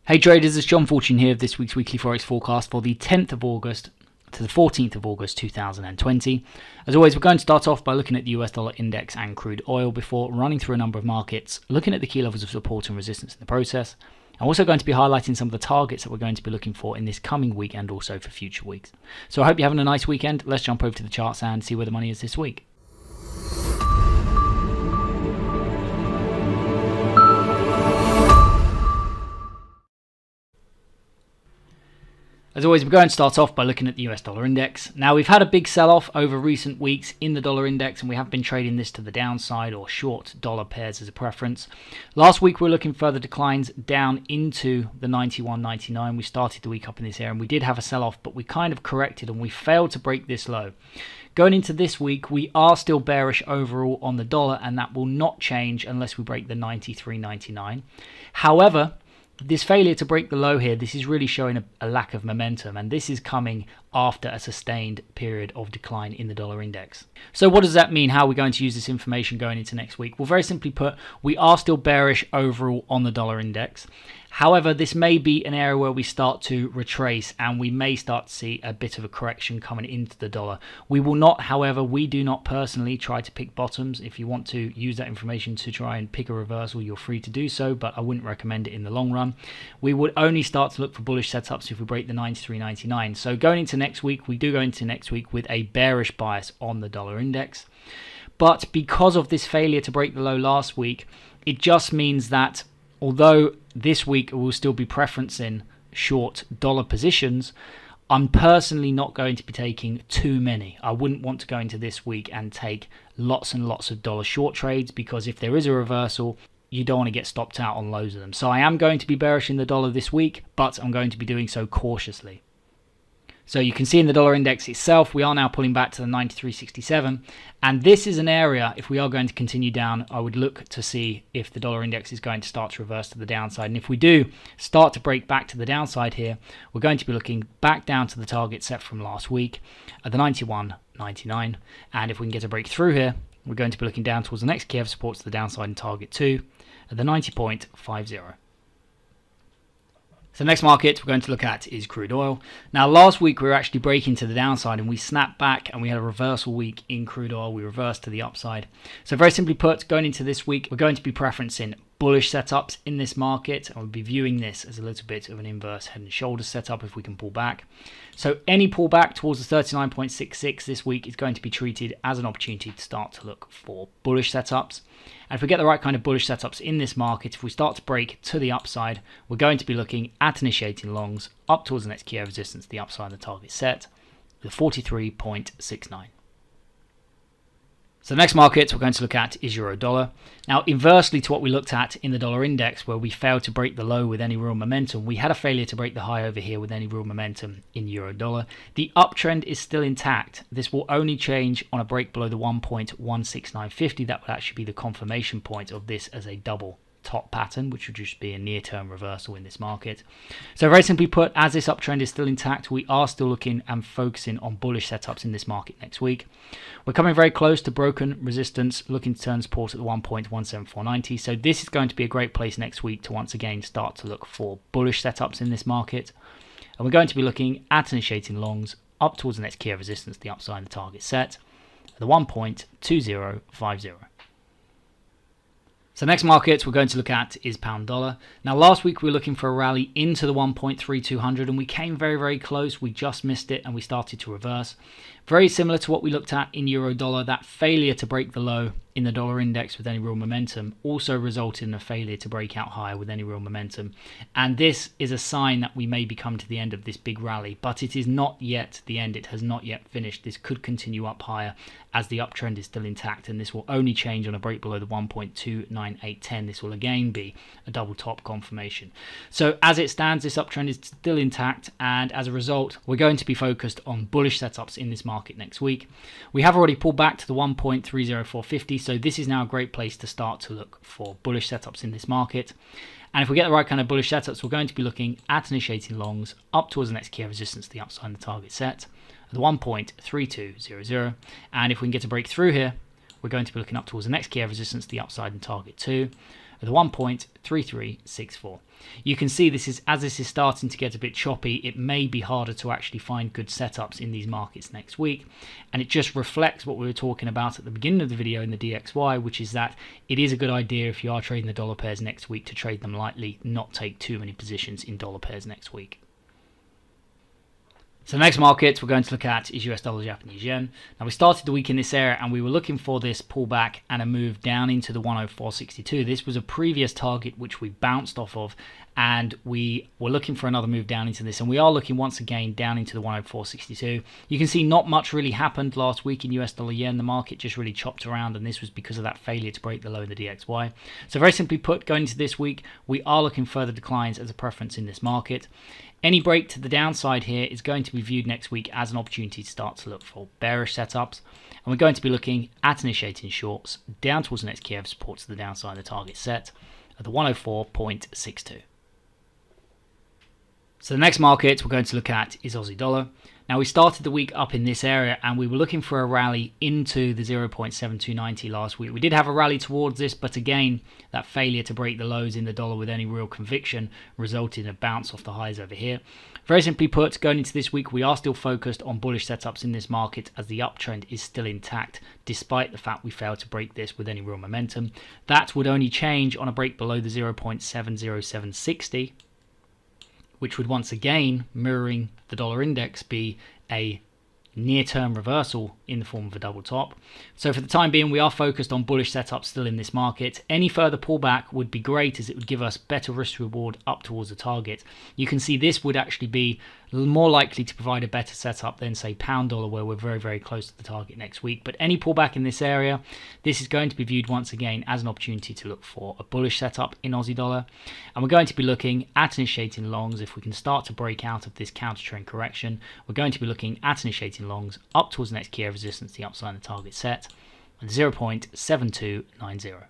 Hey traders, it's John Fortune here of this week's weekly Forex forecast for the 10th of August to the 14th of August 2020. As always, we're going to start off by looking at the US dollar index and crude oil before running through a number of markets, looking at the key levels of support and resistance in the process. I'm also going to be highlighting some of the targets that we're going to be looking for in this coming week and also for future weeks. So I hope you're having a nice weekend. Let's jump over to the charts and see where the money is this week. As always, we're going to start off by looking at the US dollar index. Now, we've had a big sell-off over recent weeks in the dollar index, and we have been trading this to the downside or short dollar pairs as a preference. Last week, we were looking further declines down into the 91.99. We started the week up in this area, and we did have a sell-off, but we kind of corrected, and we failed to break this low. Going into this week, we are still bearish overall on the dollar, and that will not change unless we break the 93.99. However, this failure to break the low here, this is really showing a lack of momentum, and this is coming after a sustained period of decline in the dollar index. So what does that mean? How are we going to use this information going into next week? Well, very simply put, we are still bearish overall on the dollar index. However, this may be an area where we start to retrace and we may start to see a bit of a correction coming into the dollar. We will not, however, we do not personally try to pick bottoms. If you want to use that information to try and pick a reversal, you're free to do so, but I wouldn't recommend it in the long run. We would only start to look for bullish setups if we break the 93.99. So going into next week, we do go into next week with a bearish bias on the dollar index. But because of this failure to break the low last week, it just means that although this week we'll still be preferencing short dollar positions, I'm personally not going to be taking too many. I wouldn't want to go into this week and take lots and lots of dollar short trades, because if there is a reversal, you don't want to get stopped out on loads of them. So I am going to be bearish in the dollar this week, but I'm going to be doing so cautiously. So you can see in the dollar index itself, we are now pulling back to the 93.67. And this is an area, if we are going to continue down, I would look to see if the dollar index is going to start to reverse to the downside. And if we do start to break back to the downside here, we're going to be looking back down to the target set from last week at the 91.99. And if we can get a break through here, we're going to be looking down towards the next key of support to the downside and target 2 at the 90.50. So the next market we're going to look at is crude oil. Now, last week we were actually breaking to the downside and we snapped back and we had a reversal week in crude oil. We reversed to the upside. So very simply put, going into this week, we're going to be preferencing bullish setups in this market, and we'll be viewing this as a little bit of an inverse head and shoulders setup if we can pull back. So any pullback towards the 39.66 this week is going to be treated as an opportunity to start to look for bullish setups. And if we get the right kind of bullish setups in this market, if we start to break to the upside, we're going to be looking at initiating longs up towards the next key of resistance, the upside of the target set, the 43.69. So the next market we're going to look at is euro dollar. Now, inversely to what we looked at in the dollar index, where we failed to break the low with any real momentum, we had a failure to break the high over here with any real momentum in euro dollar. The uptrend is still intact. This will only change on a break below the 1.16950. That would actually be the confirmation point of this as a double top pattern, which would just be a near-term reversal in this market. So very simply put, as this uptrend is still intact, we are still looking and focusing on bullish setups in this market next week. We're coming very close to broken resistance, looking to turn support at the 1.17490. So this is going to be a great place next week to once again start to look for bullish setups in this market. And we're going to be looking at initiating longs up towards the next key of resistance, the upside of the target set, at the 1.2050. So next market we're going to look at is pound dollar. Now, last week we were looking for a rally into the 1.3200 and we came very, very close. We just missed it and we started to reverse. Very similar to what we looked at in euro dollar, that failure to break the low in the dollar index with any real momentum also resulted in a failure to break out higher with any real momentum. And this is a sign that we may be coming to the end of this big rally, but it is not yet the end. It has not yet finished. This could continue up higher as the uptrend is still intact, and this will only change on a break below the 1.29810. This will again be a double top confirmation. So as it stands, this uptrend is still intact, and as a result, we're going to be focused on bullish setups in this market next week. We have already pulled back to the 1.30450, so this is now a great place to start to look for bullish setups in this market. And if we get the right kind of bullish setups, we're going to be looking at initiating longs up towards the next key of resistance, the upside of the target set, at the 1.3200. And if we can get a break through here, we're going to be looking up towards the next key of resistance, the upside and target 2, at the 1.3364. You can see this is, as this is starting to get a bit choppy, it may be harder to actually find good setups in these markets next week, and it just reflects what we were talking about at the beginning of the video in the DXY, which is that it is a good idea if you are trading the dollar pairs next week to trade them lightly, not take too many positions in dollar pairs next week. So the next market we're going to look at is US dollar Japanese yen. Now we started the week in this area and we were looking for this pullback and a move down into the 104.62. This was a previous target which we bounced off of, and we were looking for another move down into this, and we are looking once again down into the 104.62. You can see not much really happened last week in US dollar yen. The market just really chopped around, and this was because of that failure to break the low in the DXY. So very simply put, going into this week, we are looking further declines as a preference in this market. Any break to the downside here is going to be viewed next week as an opportunity to start to look for bearish setups. And we're going to be looking at initiating shorts down towards the next key of support to the downside of the target set at the 104.62. So the next market we're going to look at is Aussie dollar. Now we started the week up in this area and we were looking for a rally into the 0.7290 last week. We did have a rally towards this, but again, that failure to break the lows in the dollar with any real conviction resulted in a bounce off the highs over here. Very simply put, going into this week, we are still focused on bullish setups in this market as the uptrend is still intact, despite the fact we failed to break this with any real momentum. That would only change on a break below the 0.70760. Which would once again, mirroring the dollar index, be a near-term reversal in the form of a double top. So for the time being, we are focused on bullish setups still in this market. Any further pullback would be great, as it would give us better risk reward up towards the target. You can see this would actually be more likely to provide a better setup than, say, pound dollar, where we're very, very close to the target next week. But any pullback in this area, this is going to be viewed once again as an opportunity to look for a bullish setup in Aussie dollar. And we're going to be looking at initiating longs. If we can start to break out of this counter trend correction, we're going to be looking at initiating longs up towards the next key of resistance, the upside of the target set at 0.7290.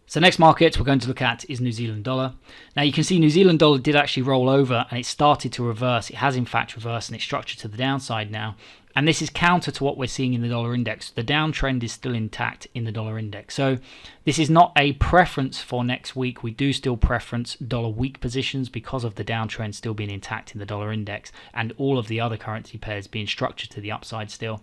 So next market we're going to look at is New Zealand dollar. Now you can see New Zealand dollar did actually roll over and it started to reverse. It has in fact reversed and it's structured to the downside now. And this is counter to what we're seeing in the dollar index. The downtrend is still intact in the dollar index. So this is not a preference for next week. We do still preference dollar weak positions because of the downtrend still being intact in the dollar index and all of the other currency pairs being structured to the upside still.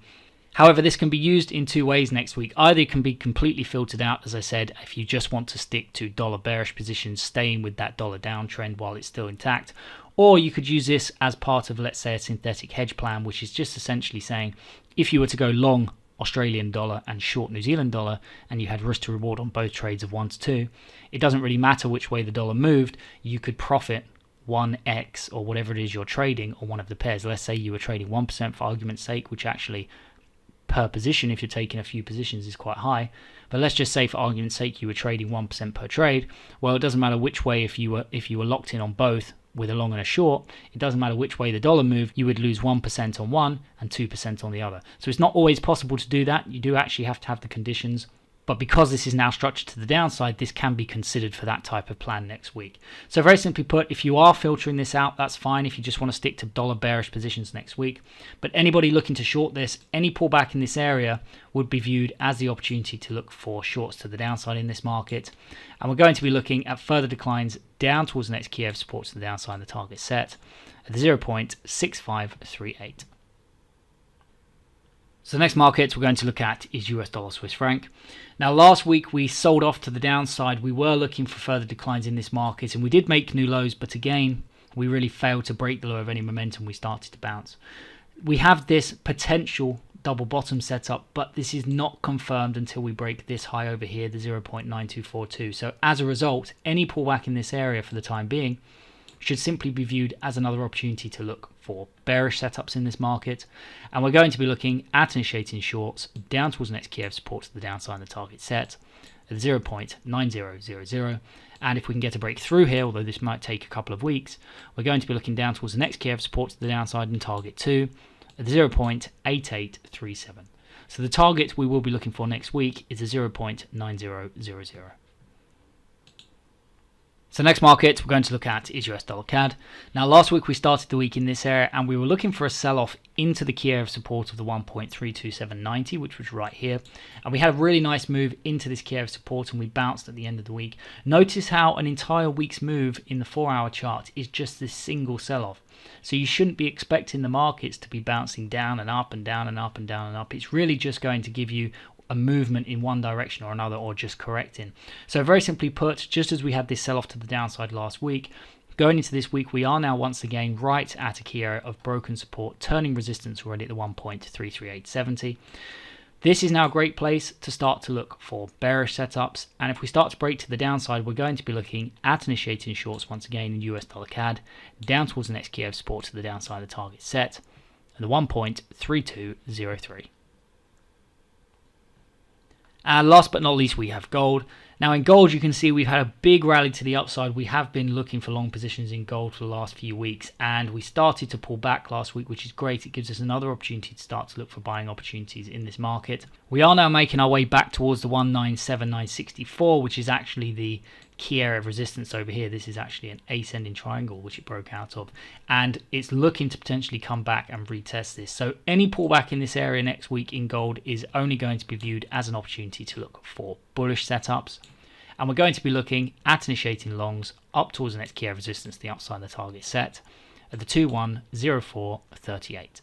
However, this can be used in two ways next week. Either it can be completely filtered out, as I said, if you just want to stick to dollar bearish positions, staying with that dollar downtrend while it's still intact. Or you could use this as part of, let's say, a synthetic hedge plan, which is just essentially saying if you were to go long Australian dollar and short New Zealand dollar, and you had risk to reward on both trades of 1 to 2, it doesn't really matter which way the dollar moved, you could profit 1x or whatever it is you're trading on one of the pairs. Let's say you were trading 1% for argument's sake, which actually per position, if you're taking a few positions, is quite high. But let's just say for argument's sake you were trading 1% per trade. Well, it doesn't matter which way. If you were locked in on both with a long and a short, it doesn't matter which way the dollar moved, you would lose 1% on one and 2% on the other. So it's not always possible to do that. You do actually have to have the conditions. But because this is now structured to the downside, this can be considered for that type of plan next week. So very simply put, if you are filtering this out, that's fine if you just want to stick to dollar bearish positions next week. But anybody looking to short this, any pullback in this area would be viewed as the opportunity to look for shorts to the downside in this market. And we're going to be looking at further declines down towards the next key of support to the downside of the target set at 0.6538. So the next market we're going to look at is US dollar Swiss franc. Now last week we sold off to the downside. We were looking for further declines in this market and we did make new lows, but again we really failed to break the low of any momentum. We started to bounce. We have this potential double bottom setup, but this is not confirmed until we break this high over here, the 0.9242. So as a result, any pullback in this area for the time being should simply be viewed as another opportunity to look for bearish setups in this market. And we're going to be looking at initiating shorts down towards the next key of support to the downside of the target set at 0.9000. And if we can get a break through here, although this might take a couple of weeks, we're going to be looking down towards the next key of support to the downside and target 2 at 0.8837. So the target we will be looking for next week is a 0.9000. So next market we're going to look at is US dollar CAD. Now last week we started the week in this area and we were looking for a sell-off into the key area of support of the 1.32790, which was right here. And we had a really nice move into this key area of support and we bounced at the end of the week. Notice how an entire week's move in the 4-hour chart is just this single sell-off. So you shouldn't be expecting the markets to be bouncing down and up and down and up and down and up. It's really just going to give you a movement in one direction or another, or just correcting. So very simply put, just as we had this sell-off to the downside last week, going into this week we are now once again right at a key area of broken support, turning resistance already at the 1.33870. This is now a great place to start to look for bearish setups, and if we start to break to the downside, we're going to be looking at initiating shorts once again in US dollar CAD, down towards the next key area of support to the downside of the target set, and the 1.3203. And last but not least, we have gold. Now in gold, you can see we've had a big rally to the upside. We have been looking for long positions in gold for the last few weeks, and we started to pull back last week, which is great. It gives us another opportunity to start to look for buying opportunities in this market. We are now making our way back towards the 197,964, which is actually the key area of resistance over here. This is actually an ascending triangle which it broke out of, and it's looking to potentially come back and retest this. So any pullback in this area next week in gold is only going to be viewed as an opportunity to look for bullish setups, and we're going to be looking at initiating longs up towards the next key area of resistance, the upside of the target set at the 210438.